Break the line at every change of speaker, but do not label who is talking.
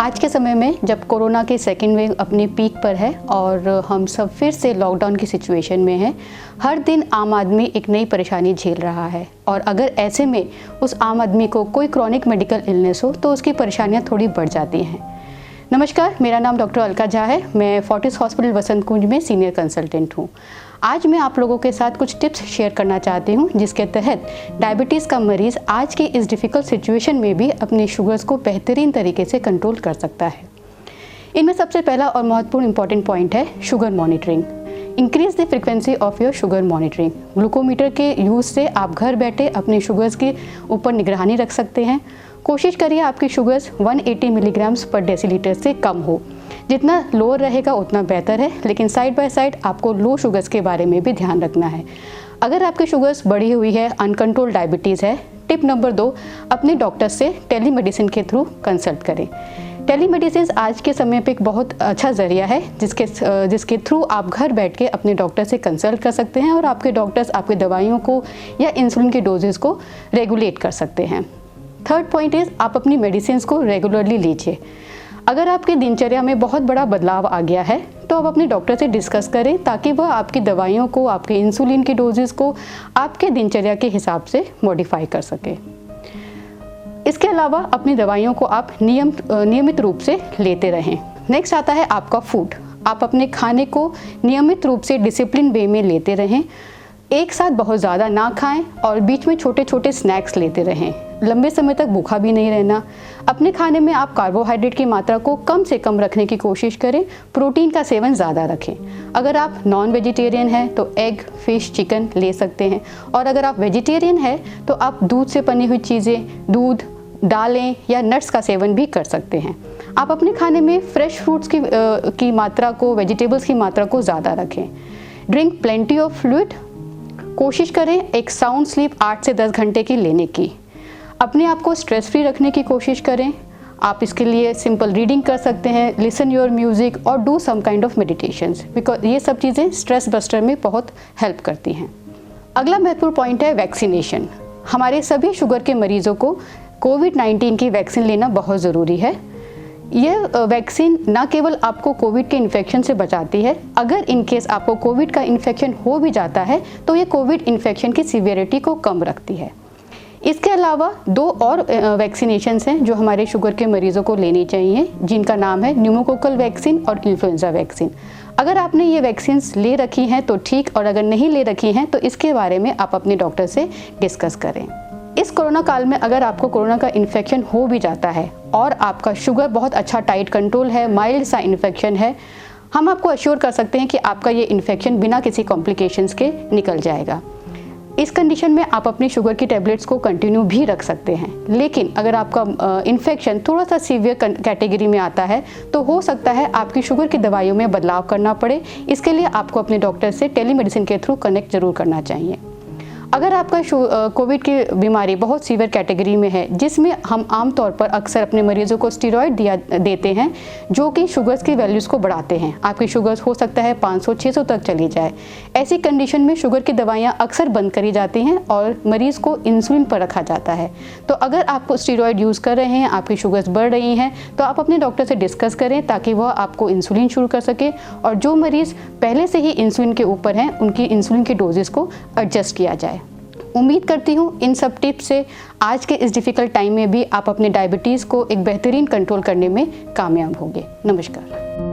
आज के समय में जब कोरोना की सेकेंड वेव अपने पीक पर है और हम सब फिर से लॉकडाउन की सिचुएशन में हैं, हर दिन आम आदमी एक नई परेशानी झेल रहा है। और अगर ऐसे में उस आम आदमी को कोई क्रॉनिक मेडिकल इलनेस हो तो उसकी परेशानियां थोड़ी बढ़ जाती हैं। नमस्कार, मेरा नाम डॉक्टर अलका झा है। मैं फोर्टिस हॉस्पिटल वसंत कुंज में सीनियर कंसल्टेंट हूँ। आज मैं आप लोगों के साथ कुछ टिप्स शेयर करना चाहती हूँ जिसके तहत डायबिटीज़ का मरीज़ आज की इस डिफ़िकल्ट सिचुएशन में भी अपने शुगर्स को बेहतरीन तरीके से कंट्रोल कर सकता है। इनमें सबसे पहला और महत्वपूर्ण इंपॉर्टेंट पॉइंट है sugar monitoring. Increase the frequency of your sugar monitoring. Glucometer के यूज़ से आप घर बैठे अपने शुगर्स के ऊपर निगरानी रख सकते हैं। कोशिश करिए आपकी शुगर्स 180 मिलीग्राम्स पर डेसीलीटर से कम हो। जितना लोअर रहेगा उतना बेहतर है, लेकिन साइड बाय साइड आपको लो शुगर्स के बारे में भी ध्यान रखना है। अगर आपकी शुगर्स बढ़ी हुई है, अनकंट्रोल्ड डायबिटीज़ है, टिप नंबर 2, अपने डॉक्टर से टेलीमेडिसिन के थ्रू कंसल्ट करें। टेलीमेडिसिन आज के समय पे एक बहुत अच्छा ज़रिया है जिसके थ्रू आप घर बैठ के अपने डॉक्टर से कंसल्ट कर सकते हैं और आपके डॉक्टर्स आपकी दवाइयों को या इंसुलिन के डोजेस को रेगुलेट कर सकते हैं। थर्ड पॉइंट इज़ आप अपनी मेडिसिन को रेगुलरली लीजिए। अगर आपकी दिनचर्या में बहुत बड़ा बदलाव आ गया है तो आप अपने डॉक्टर से डिस्कस करें ताकि वह आपकी दवाइयों को, आपके इंसुलिन के डोजेस को आपके दिनचर्या के हिसाब से मॉडिफाई कर सके। इसके अलावा अपनी दवाइयों को आप नियमित रूप से लेते रहें। नेक्स्ट आता है आपका फूड। आप अपने खाने को नियमित रूप से डिसिप्लिन वे में लेते रहें। एक साथ बहुत ज़्यादा ना खाएं और बीच में छोटे छोटे स्नैक्स लेते रहें। लंबे समय तक भूखा भी नहीं रहना। अपने खाने में आप कार्बोहाइड्रेट की मात्रा को कम से कम रखने की कोशिश करें। प्रोटीन का सेवन ज़्यादा रखें। अगर आप नॉन वेजिटेरियन हैं तो एग, फिश, चिकन ले सकते हैं, और अगर आप वेजिटेरियन हैं तो आप दूध से बनी हुई चीज़ें, दूध, दालें या नट्स का सेवन भी कर सकते हैं। आप अपने खाने में फ्रेश फ्रूट्स की मात्रा को, वेजिटेबल्स की मात्रा को ज़्यादा रखें। Drink plenty of fluid. कोशिश करें एक साउंड स्लीप 8 से 10 घंटे की लेने की। अपने आप को स्ट्रेस फ्री रखने की कोशिश करें। आप इसके लिए सिंपल रीडिंग कर सकते हैं, लिसन योर म्यूज़िक और do some kind of meditations, because ये सब चीज़ें स्ट्रेस बस्टर में बहुत हेल्प करती हैं। अगला महत्वपूर्ण पॉइंट है वैक्सीनेशन। हमारे सभी शुगर के मरीजों को कोविड-19 की वैक्सीन लेना बहुत ज़रूरी है। यह वैक्सीन न केवल आपको कोविड के इन्फेक्शन से बचाती है, अगर इन केस आपको कोविड का इन्फेक्शन हो भी जाता है तो ये कोविड इन्फेक्शन की सीवियरिटी को कम रखती है। इसके अलावा 2 और वैक्सीनेशंस हैं जो हमारे शुगर के मरीज़ों को लेनी चाहिए, जिनका नाम है न्यूमोकोकल वैक्सीन और इन्फ्लुएंजा वैक्सीन। अगर आपने ये वैक्सीन्स ले रखी हैं तो ठीक, और अगर नहीं ले रखी हैं तो इसके बारे में आप अपने डॉक्टर से डिस्कस करें। इस कोरोना काल में अगर आपको कोरोना का इन्फेक्शन हो भी जाता है और आपका शुगर बहुत अच्छा टाइट कंट्रोल है, माइल्ड सा इन्फेक्शन है, हम आपको अश्योर कर सकते हैं कि आपका ये इन्फेक्शन बिना किसी कॉम्प्लिकेशंस के निकल जाएगा। इस कंडीशन में आप अपनी शुगर की टैबलेट्स को कंटिन्यू भी रख सकते हैं। लेकिन अगर आपका इन्फेक्शन थोड़ा सा सीवियर कैटेगरी में आता है तो हो सकता है आपकी शुगर की दवाइयों में बदलाव करना पड़े। इसके लिए आपको अपने डॉक्टर से टेलीमेडिसिन के थ्रू कनेक्ट जरूर करना चाहिए। अगर आपका कोविड की बीमारी बहुत सीवियर कैटेगरी में है, जिसमें हम आमतौर पर अक्सर अपने मरीजों को स्टेरॉइड देते हैं जो कि शुगर्स की वैल्यूज़ को बढ़ाते हैं। आपकी शुगर्स हो सकता है 500-600 तक चली जाए। ऐसी कंडीशन में शुगर की दवाइयाँ अक्सर बंद करी जाती हैं और मरीज़ को इंसुलिन पर रखा जाता है। तो अगर आप स्टेरॉइड यूज़ कर रहे हैं, आपकी शुगर्स बढ़ रही हैं, तो आप अपने डॉक्टर से डिस्कस करें ताकि वह आपको इंसुलिन शुरू कर सके। और जो मरीज़ पहले से ही इंसुलिन के ऊपर हैं उनकी इंसुलिन के डोजेस को एडजस्ट किया जाए। उम्मीद करती हूँ इन सब टिप्स से आज के इस डिफ़िकल्ट टाइम में भी आप अपने डायबिटीज़ को एक बेहतरीन कंट्रोल करने में कामयाब होंगे। नमस्कार।